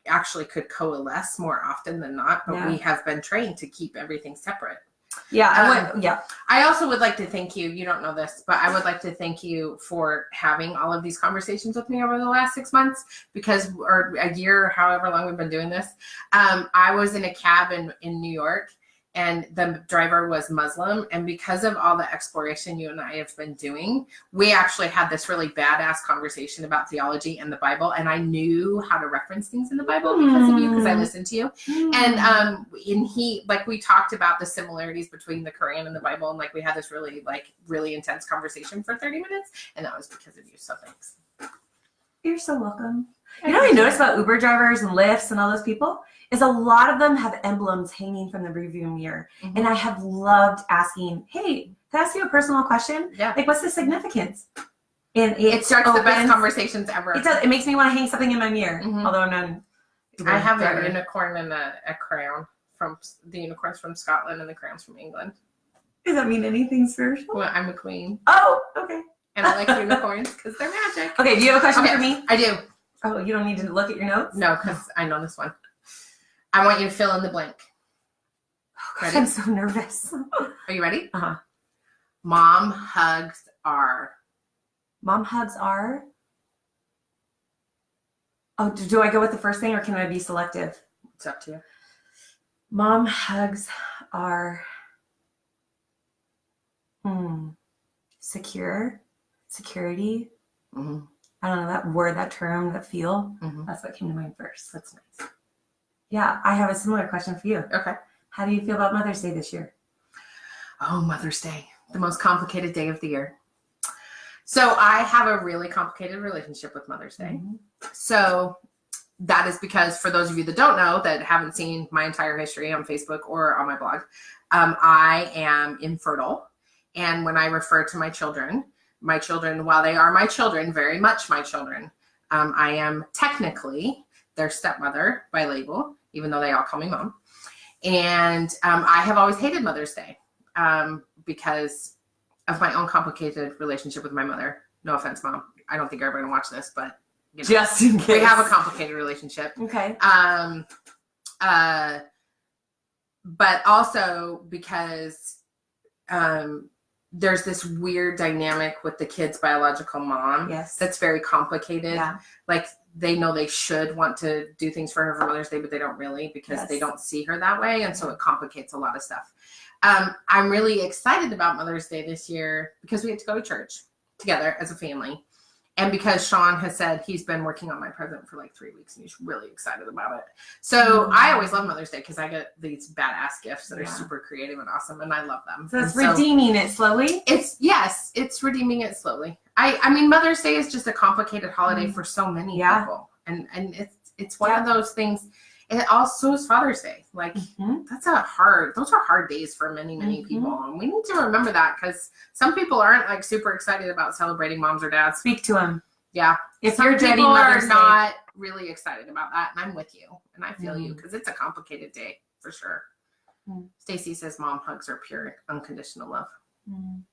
Speaker 1: actually could coalesce more often than not, but we have been trained to keep everything separate.
Speaker 2: Yeah.
Speaker 1: I also would like to thank you. You don't know this, but I would like to thank you for having all of these conversations with me over the last 6 months, or a year, however long we've been doing this. I was in a cab in New York, and the driver was Muslim. And because of all the exploration you and I have been doing, we actually had this really badass conversation about theology and the Bible. And I knew how to reference things in the Bible because of you, because I listened to you. And we talked about the similarities between the Quran and the Bible. And we had this really intense conversation for 30 minutes. And that was because of you. So thanks.
Speaker 2: You're so welcome. You know what I noticed about Uber drivers and Lyfts and all those people is a lot of them have emblems hanging from the rearview mirror.
Speaker 1: Mm-hmm.
Speaker 2: And I have loved asking, hey, can I ask you a personal question?
Speaker 1: Yeah.
Speaker 2: What's the significance? And
Speaker 1: it starts the best conversations ever.
Speaker 2: It does. It makes me want to hang something in my mirror, although I'm not.
Speaker 1: I have a unicorn and a crown from the unicorns from Scotland and the crowns from England.
Speaker 2: Does that mean anything spiritual?
Speaker 1: Well, I'm a queen.
Speaker 2: Oh, okay.
Speaker 1: And I like unicorns because they're magic.
Speaker 2: Okay, do you have a question for me?
Speaker 1: I do.
Speaker 2: Oh, you don't need to look at your notes?
Speaker 1: No, because I know this one. I want you to fill in the blank.
Speaker 2: Oh, gosh, I'm so nervous.
Speaker 1: Are you ready?
Speaker 2: Uh-huh.
Speaker 1: Mom hugs are.
Speaker 2: Mom hugs are? Oh, do I go with the first thing or can I be selective?
Speaker 1: It's up to you.
Speaker 2: Mom hugs are security.
Speaker 1: Mm-hmm.
Speaker 2: I don't know, that word, that term, that feel.
Speaker 1: Mm-hmm.
Speaker 2: That's what came to mind first.
Speaker 1: That's nice.
Speaker 2: Yeah, I have a similar question for you.
Speaker 1: Okay.
Speaker 2: How do you feel about Mother's Day this year?
Speaker 1: Oh, Mother's Day, the most complicated day of the year. So I have a really complicated relationship with Mother's Day.
Speaker 2: Mm-hmm.
Speaker 1: So that is because, for those of you that don't know, that haven't seen my entire history on Facebook or on my blog, I am infertile. And when I refer to my children, while they are my children, very much my children, I am technically their stepmother by label, even though they all call me mom. And I have always hated Mother's Day because of my own complicated relationship with my mother. No offense, Mom. I don't think you're ever going to watch this, but
Speaker 2: just in case.
Speaker 1: We have a complicated relationship.
Speaker 2: Okay.
Speaker 1: But also because there's this weird dynamic with the kid's biological mom.
Speaker 2: Yes.
Speaker 1: That's very complicated.
Speaker 2: Yeah.
Speaker 1: They know they should want to do things for her for Mother's Day, but they don't really because they don't see her that way. And so it complicates a lot of stuff. I'm really excited about Mother's Day this year because we get to go to church together as a family. And because Sean has said he's been working on my present for 3 weeks and he's really excited about it. So I always love Mother's Day because I get these badass gifts that are super creative and awesome and I love them.
Speaker 2: So it's redeeming it slowly?
Speaker 1: It's redeeming it slowly. I mean, Mother's Day is just a complicated holiday for so many people. And it's one of those things. it also is Father's Day. Like,
Speaker 2: Mhm.
Speaker 1: those are hard days for many, many people. And we need to remember that because some people aren't like super excited about celebrating moms or dads.
Speaker 2: Speak to them.
Speaker 1: Yeah.
Speaker 2: If
Speaker 1: Some
Speaker 2: you're dreading
Speaker 1: people
Speaker 2: Mother's
Speaker 1: are
Speaker 2: Day,
Speaker 1: not really excited about that. And I'm with you. And I feel you
Speaker 2: Mhm.
Speaker 1: because it's a complicated day for sure.
Speaker 2: Mhm.
Speaker 1: Stacy says mom hugs are pure unconditional love.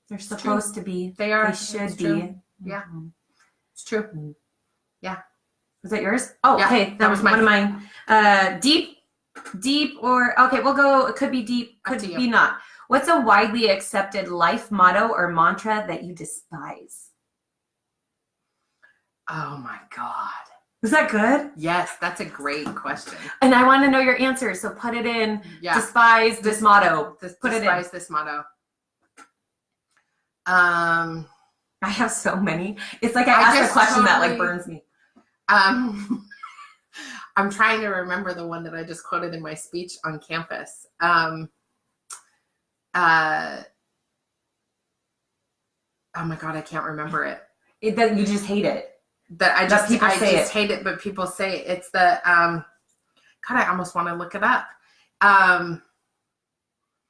Speaker 2: they're supposed to be.
Speaker 1: They are.
Speaker 2: They should
Speaker 1: It's
Speaker 2: be.
Speaker 1: true. Yeah.
Speaker 2: Mhm.
Speaker 1: It's true.
Speaker 2: Was that yours? Oh,
Speaker 1: Yeah,
Speaker 2: okay. That was one of mine. Deep, or okay, we'll go. It could be deep,
Speaker 1: Up
Speaker 2: could
Speaker 1: to you.
Speaker 2: be not. What's a widely accepted life motto or mantra that you despise?
Speaker 1: Oh my God.
Speaker 2: Was that good?
Speaker 1: Yes, that's a great question.
Speaker 2: And I want to know your answer, so put it in.
Speaker 1: Yeah.
Speaker 2: Despise this motto. Put it in.
Speaker 1: Despise this motto.
Speaker 2: I have so many. It's like I asked a question that like burns me.
Speaker 1: I'm trying to remember the one that I just quoted in my speech on campus. Oh my God, I can't remember it.
Speaker 2: That you just hate it.
Speaker 1: That I just
Speaker 2: people say
Speaker 1: just hate it, but people say it. It's the God, I almost want to look it up.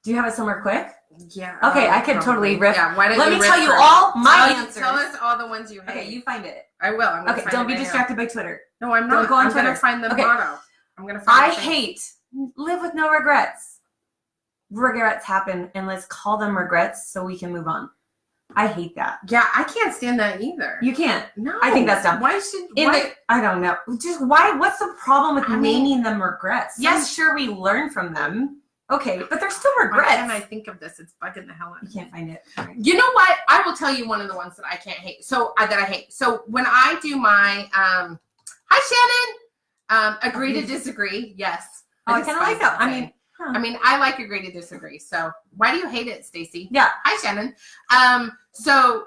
Speaker 2: Do you have it somewhere quick?
Speaker 1: Yeah.
Speaker 2: Okay, I could totally riff.
Speaker 1: Yeah, why don't
Speaker 2: Let
Speaker 1: you
Speaker 2: me
Speaker 1: riff
Speaker 2: tell you
Speaker 1: first?
Speaker 2: all my answers.
Speaker 1: Tell us all the ones you hate.
Speaker 2: Okay, you find it.
Speaker 1: I will. I'm gonna
Speaker 2: Okay,
Speaker 1: find
Speaker 2: don't
Speaker 1: it
Speaker 2: be
Speaker 1: right
Speaker 2: distracted by Twitter.
Speaker 1: now. No, I'm not.
Speaker 2: Don't go on
Speaker 1: I'm
Speaker 2: Twitter.
Speaker 1: gonna find the
Speaker 2: Okay.
Speaker 1: motto. I'm gonna find.
Speaker 2: I hate live with no regrets. Regrets happen, and let's call them regrets so we can move on. I hate that.
Speaker 1: Yeah, I can't stand that either.
Speaker 2: You can't.
Speaker 1: No,
Speaker 2: I think that's dumb.
Speaker 1: Why should?
Speaker 2: I don't know. Just why? What's the problem with
Speaker 1: I mean,
Speaker 2: naming them regrets? Yes, sure, we learn from them. Okay, but they're still
Speaker 1: Why
Speaker 2: regrets.
Speaker 1: can't I think of this? It's bugging the hell out of
Speaker 2: You
Speaker 1: me.
Speaker 2: can't find it.
Speaker 1: You know what? I will tell you one of the ones that I can't hate. That I hate. So when I do my hi Shannon, agree to disagree. Yes.
Speaker 2: Oh, I kind of like that.
Speaker 1: I mean, I like agree to disagree. So why do you hate it, Stacy?
Speaker 2: Yeah.
Speaker 1: Hi Shannon. So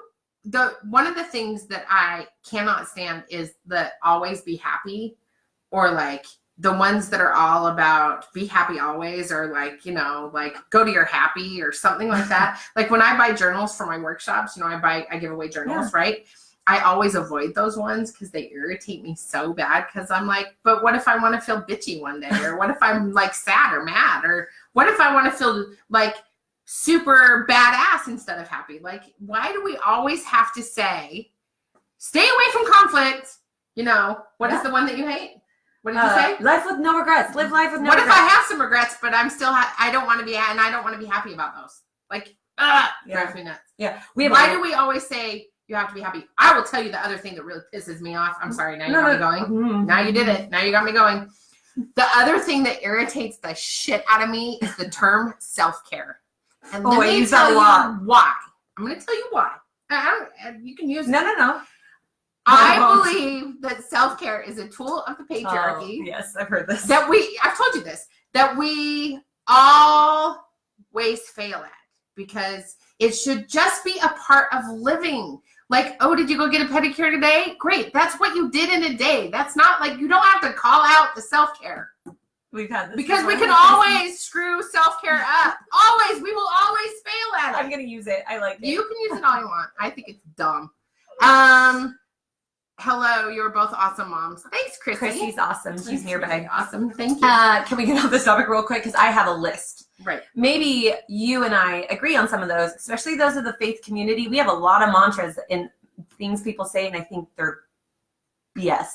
Speaker 1: one of the things that I cannot stand is the always be happy, or like the ones that are all about be happy always, or like, you know, like go to your happy or something like that. Like when I buy journals for my workshops, you know, I give away journals, right? I always avoid those ones because they irritate me so bad, because I'm like, but what if I want to feel bitchy one day? Or what if I'm like sad or mad? Or what if I want to feel like super badass instead of happy? Like, why do we always have to say, stay away from conflict? You know, what is the one that you hate? What did you say?
Speaker 2: Life with no regrets. Live life with no
Speaker 1: What
Speaker 2: regrets.
Speaker 1: if I have some regrets, but I'm still, I don't want to be, and I don't want to be happy about those? Like, drives me nuts.
Speaker 2: Yeah.
Speaker 1: Why do we always say you have to be happy? I will tell you the other thing that really pisses me off. I'm sorry. Now you got me going.
Speaker 2: Mm-hmm.
Speaker 1: Now you did it. Now you got me going. The other thing that irritates the shit out of me is the term self-care. And let me tell you why. I'm going to tell you why. You can use it.
Speaker 2: No.
Speaker 1: I believe that self-care is a tool of the patriarchy.
Speaker 2: Oh, yes, I've heard this.
Speaker 1: I've told you this, that we always fail at, because it should just be a part of living. Like, oh, did you go get a pedicure today? Great. That's what you did in a day. That's not like, you don't have to call out the self-care.
Speaker 2: We've had this
Speaker 1: because
Speaker 2: before.
Speaker 1: we can always screw self-care up. Always. We will always fail at it.
Speaker 2: I'm going to use it. I like it.
Speaker 1: You can use it all you want. I think it's dumb. Hello, you're both awesome moms. Thanks, Chrissy.
Speaker 2: Chrissy's awesome. She's nearby.
Speaker 1: Awesome. Thank you.
Speaker 2: Can we get off this topic real quick? Because I have a list.
Speaker 1: Right.
Speaker 2: Maybe you and I agree on some of those, especially those of the faith community. We have a lot of mantras and things people say, and I think they're BS.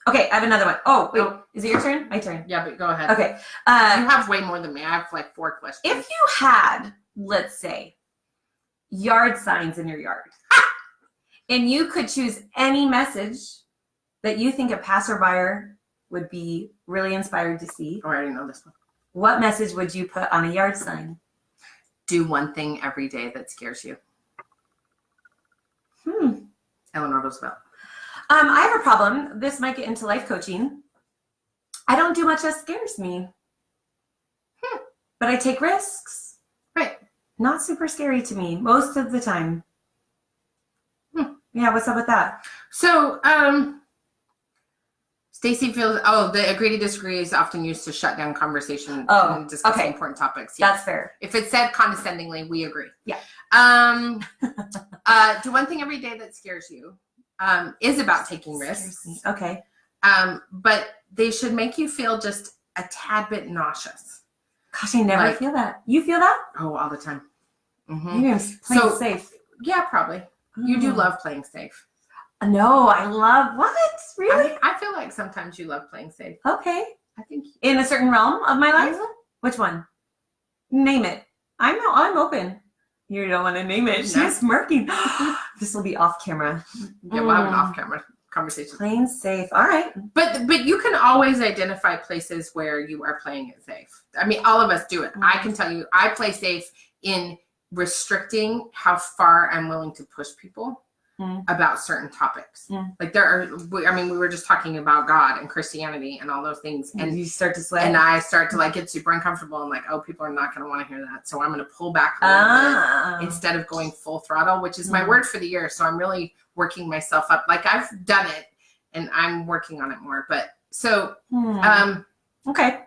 Speaker 2: Okay, I have another one. Oh, wait. Oh. Is it your turn? My turn.
Speaker 1: Yeah, but go ahead.
Speaker 2: Okay.
Speaker 1: You have way more than me. I have like 4 questions.
Speaker 2: If you had, let's say, yard signs in your yard, and you could choose any message that you think a passerby would be really inspired to see.
Speaker 1: Oh, I already know this one.
Speaker 2: What message would you put on a yard sign?
Speaker 1: Do one thing every day that scares you. Eleanor Roosevelt.
Speaker 2: I have a problem. This might get into life coaching. I don't do much that scares me. But I take risks.
Speaker 1: Right.
Speaker 2: Not super scary to me most of the time. Yeah, what's up with that?
Speaker 1: So, Stacy feels, the agree to disagree is often used to shut down conversation and discuss important topics.
Speaker 2: Yes. That's fair.
Speaker 1: If it's said condescendingly, we agree.
Speaker 2: Yeah.
Speaker 1: Do one thing every day that scares you is about taking risks.
Speaker 2: Okay.
Speaker 1: But they should make you feel just a tad bit nauseous.
Speaker 2: Gosh, I never
Speaker 1: Like-
Speaker 2: feel that. You feel that?
Speaker 1: Oh, all the time.
Speaker 2: Maybe I'm playing
Speaker 1: So-
Speaker 2: safe.
Speaker 1: Yeah, probably. You do love playing safe.
Speaker 2: No, I love what? Really?
Speaker 1: I feel like sometimes you love playing safe.
Speaker 2: Okay.
Speaker 1: I think
Speaker 2: In a certain realm of my life?
Speaker 1: Mhm.
Speaker 2: Which one? Name it. I'm open. You don't want to name it.
Speaker 1: No.
Speaker 2: She's smirking. This will be off camera.
Speaker 1: Yeah, we'll have an off-camera conversation.
Speaker 2: Playing safe. All right.
Speaker 1: But you can always identify places where you are playing it safe. I mean, all of us do it. I can tell you, I play safe in restricting how far I'm willing to push people about certain topics. Like we were just talking about God and Christianity and all those things. And
Speaker 2: you start to sweat.
Speaker 1: And I start to like get super uncomfortable and like, oh, people are not going to want to hear that. So I'm going to pull back a little bit instead of going full throttle, which is my word for the year. So I'm really working myself up. Like I've done it and I'm working on it more. But so,
Speaker 2: okay.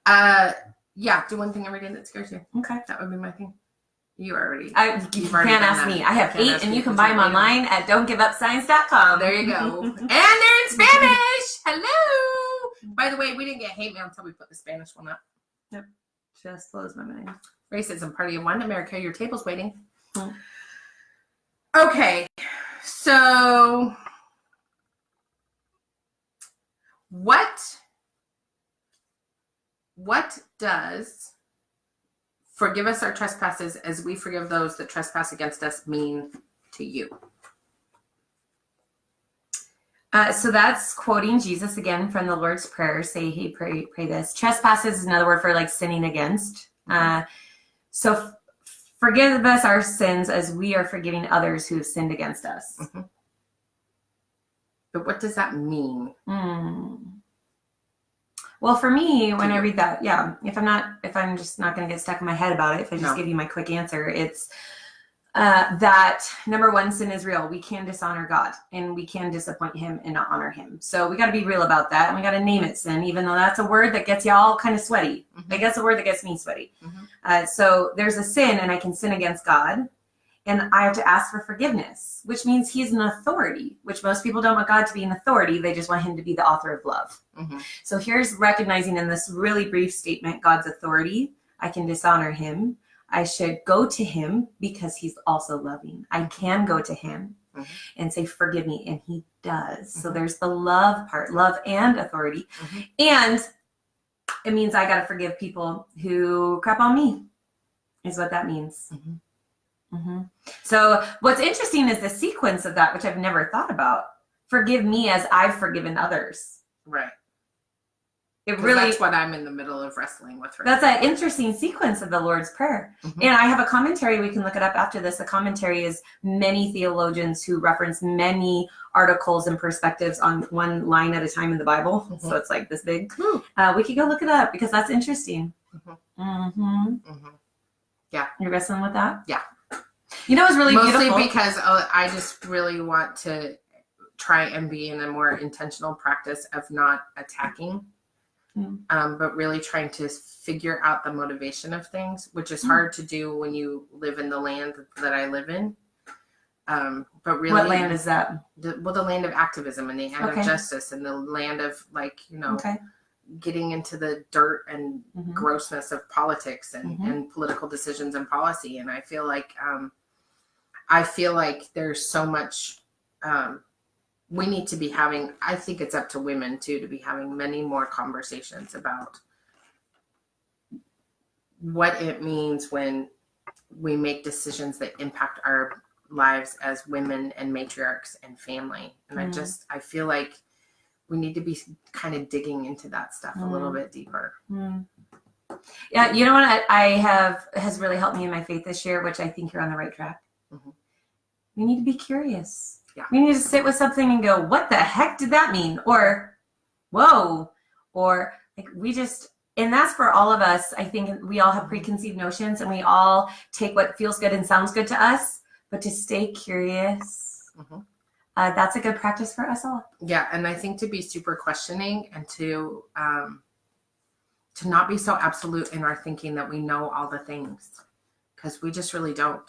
Speaker 1: Yeah, do one thing every day that scares you.
Speaker 2: Okay.
Speaker 1: That would be my thing. You already.
Speaker 2: You
Speaker 1: already
Speaker 2: can't
Speaker 1: done
Speaker 2: ask
Speaker 1: that.
Speaker 2: me. I have
Speaker 1: Can't
Speaker 2: 8
Speaker 1: ask
Speaker 2: and
Speaker 1: me
Speaker 2: you can
Speaker 1: because
Speaker 2: buy
Speaker 1: you're
Speaker 2: them online at don'tgiveupscience.com.
Speaker 1: There you go. And they're in Spanish. Hello. By the way, we didn't get hate mail until we put the Spanish one up.
Speaker 2: Yep. Just blows my mind.
Speaker 1: Racism, party of one. America, your table's waiting. Okay. So what does forgive us our trespasses as we forgive those that trespass against us mean to you?
Speaker 2: So that's quoting Jesus again from the Lord's Prayer. Say, hey, pray this. Trespasses is another word for like sinning against. So forgive us our sins as we are forgiving others who have sinned against us.
Speaker 1: But what does that mean?
Speaker 2: Well, for me, when I read that, if I'm just not going to get stuck in my head about it, if I just give you my quick answer, it's that number one, sin is real. We can dishonor God and we can disappoint him and not honor him. So we got to be real about that. And we got to name it sin, even though that's a word that gets y'all kind of sweaty. Like that's a word that gets me sweaty. So there's a sin and I can sin against God and I have to ask for forgiveness, which means he's an authority, which most people don't want God to be an authority. They just want him to be the author of love. So here's recognizing in this really brief statement, God's authority. I can dishonor him. I should go to him because he's also loving. I can go to him and say, forgive me. And he does. So there's the love part, love and authority. And it means I got to forgive people who crap on me is what that means. So what's interesting is the sequence of that, which I've never thought about. Forgive me as I've forgiven others.
Speaker 1: Right.
Speaker 2: It really,
Speaker 1: that's what I'm in the middle of wrestling with.
Speaker 2: That's an interesting sequence of the Lord's Prayer. And I have a commentary. We can look it up after this. The commentary is many theologians who reference many articles and perspectives on one line at a time in the Bible. So it's like this big. We could go look it up because that's interesting.
Speaker 1: Yeah.
Speaker 2: You're wrestling with that?
Speaker 1: Yeah.
Speaker 2: You know, it's really
Speaker 1: mostly
Speaker 2: beautiful.
Speaker 1: Because I just really want to try and be in a more intentional practice of not attacking. But really trying to figure out the motivation of things, which is hard to do when you live in the land that I live in. But really,
Speaker 2: what land is that?
Speaker 1: The land of activism and the land of justice and the land of getting into the dirt and grossness of politics and political decisions and policy. And I feel like there's so much. We need to be having, I think it's up to women too, to be having many more conversations about what it means when we make decisions that impact our lives as women and matriarchs and family. And I feel like we need to be kind of digging into that stuff a little bit deeper.
Speaker 2: Yeah. You know what has really helped me in my faith this year, which I think you're on the right track. We need to be curious.
Speaker 1: Yeah.
Speaker 2: We need to sit with something and go, what the heck did that mean? Or, whoa. Or like and that's for all of us. I think we all have preconceived notions and we all take what feels good and sounds good to us, but to stay curious, that's a good practice for us all.
Speaker 1: Yeah. And I think to be super questioning and to not be so absolute in our thinking that we know all the things. Because we just really don't.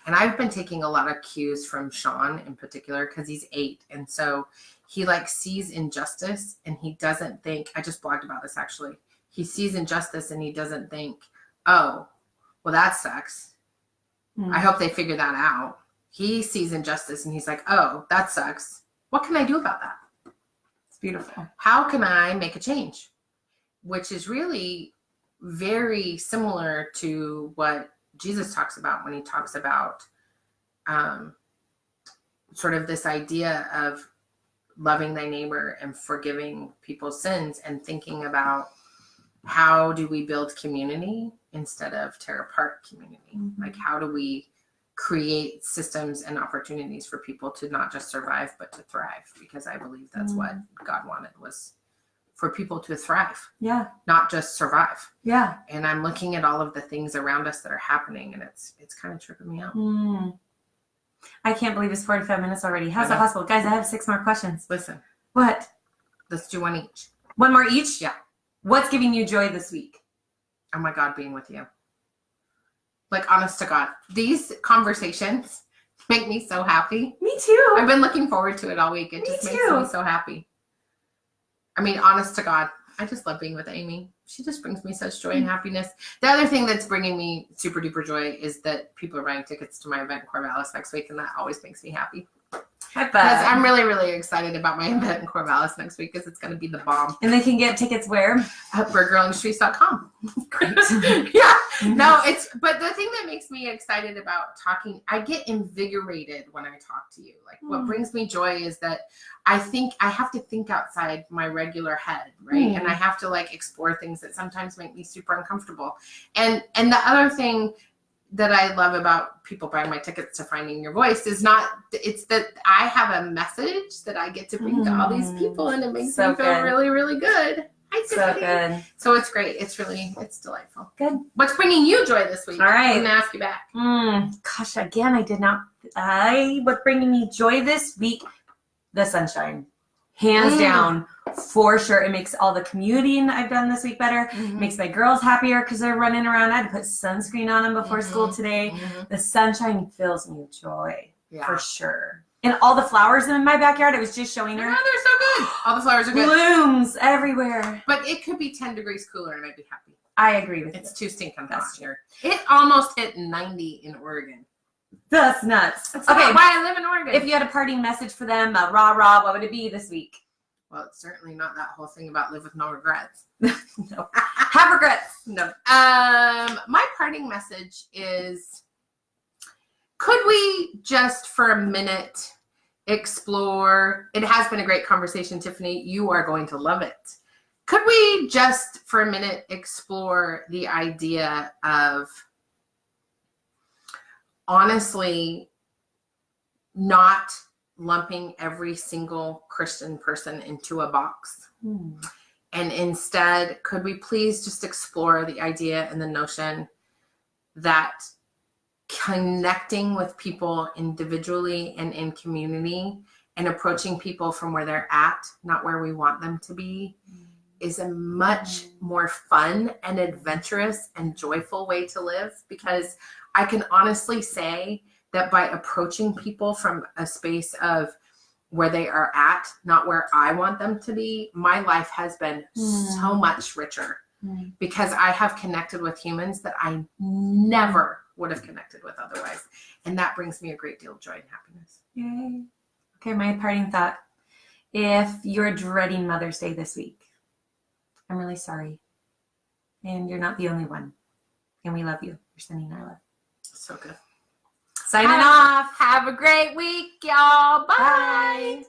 Speaker 1: And I've been taking a lot of cues from Sean in particular because he's 8. And so he like sees injustice and he doesn't think, I just blogged about this actually. He sees injustice and he doesn't think, oh, well, that sucks. I hope they figure that out. He sees injustice and he's like, oh, that sucks. What can I do about that?
Speaker 2: It's beautiful.
Speaker 1: How can I make a change? Which is really very similar to what Jesus talks about when he talks about sort of this idea of loving thy neighbor and forgiving people's sins and thinking about how do we build community instead of tear apart community? Like, how do we create systems and opportunities for people to not just survive, but to thrive? Because I believe that's what God wanted, was for people to thrive.
Speaker 2: Yeah.
Speaker 1: Not just survive.
Speaker 2: Yeah.
Speaker 1: And I'm looking at all of the things around us that are happening, and it's kind of tripping me out.
Speaker 2: I can't believe it's 45 minutes already. How's that possible? Guys, I have 6 more questions.
Speaker 1: Listen.
Speaker 2: What?
Speaker 1: Let's do one each.
Speaker 2: One more each?
Speaker 1: Yeah.
Speaker 2: What's giving you joy this week?
Speaker 1: Oh my God, being with you. Like, honest to God, these conversations make me so happy.
Speaker 2: Me too.
Speaker 1: I've been looking forward to it all week. It just makes me so happy. I mean, honest to God, I just love being with Amy. She just brings me such joy and happiness. The other thing that's bringing me super duper joy is that people are buying tickets to my event in Corvallis next week, and that always makes me happy. Because I'm really, really excited about my event in Corvallis next week, because it's going to be the bomb.
Speaker 2: And they can get tickets where?
Speaker 1: At BirdGirlIndustries.com.
Speaker 2: Great.
Speaker 1: Yeah. No, but the thing that makes me excited about talking, I get invigorated when I talk to you. Like, what brings me joy is that I think I have to think outside my regular head, right? And I have to like explore things that sometimes make me super uncomfortable. And the other thing that I love about people buying my tickets to Finding Your Voice is it's that I have a message that I get to bring to all these people, and it makes me feel really, really good.
Speaker 2: So good.
Speaker 1: So it's great. It's delightful.
Speaker 2: Good.
Speaker 1: What's bringing you joy this week?
Speaker 2: All right.
Speaker 1: I'm going to ask you back.
Speaker 2: Gosh, again, what's bringing me joy this week? The sunshine. Hands down. For sure. It makes all the commuting I've done this week better. It makes my girls happier because they're running around. I had to put sunscreen on them before school today. The sunshine fills me with joy. Yeah. For sure. And all the flowers in my backyard, I was just showing her.
Speaker 1: Oh, they're so good. All the flowers are good.
Speaker 2: Blooms everywhere.
Speaker 1: But it could be 10 degrees cooler and I'd be happy.
Speaker 2: I agree with you.
Speaker 1: It's too stinking hot here. It almost hit 90 in Oregon.
Speaker 2: That's nuts.
Speaker 1: That's why I live in Oregon.
Speaker 2: If you had a parting message for them, rah, what would it be this week?
Speaker 1: Well, it's certainly not that whole thing about live with no regrets.
Speaker 2: No. Have regrets.
Speaker 1: No. My parting message is, could we just for a minute explore, it has been a great conversation, Tiffany. You are going to love it. Could we just for a minute explore the idea of honestly not lumping every single Christian person into a box? And instead, could we please just explore the idea and the notion that connecting with people individually and in community and approaching people from where they're at, not where we want them to be, is a much more fun and adventurous and joyful way to live? Because I can honestly say that by approaching people from a space of where they are at, not where I want them to be, my life has been so much richer because I have connected with humans that I never would have connected with otherwise. And that brings me a great deal of joy and happiness.
Speaker 2: Yay. Okay, my parting thought. If you're dreading Mother's Day this week, I'm really sorry. And you're not the only one. And we love you. You're sending our love.
Speaker 1: So good.
Speaker 2: Signing off.
Speaker 1: Have a great week, y'all. Bye.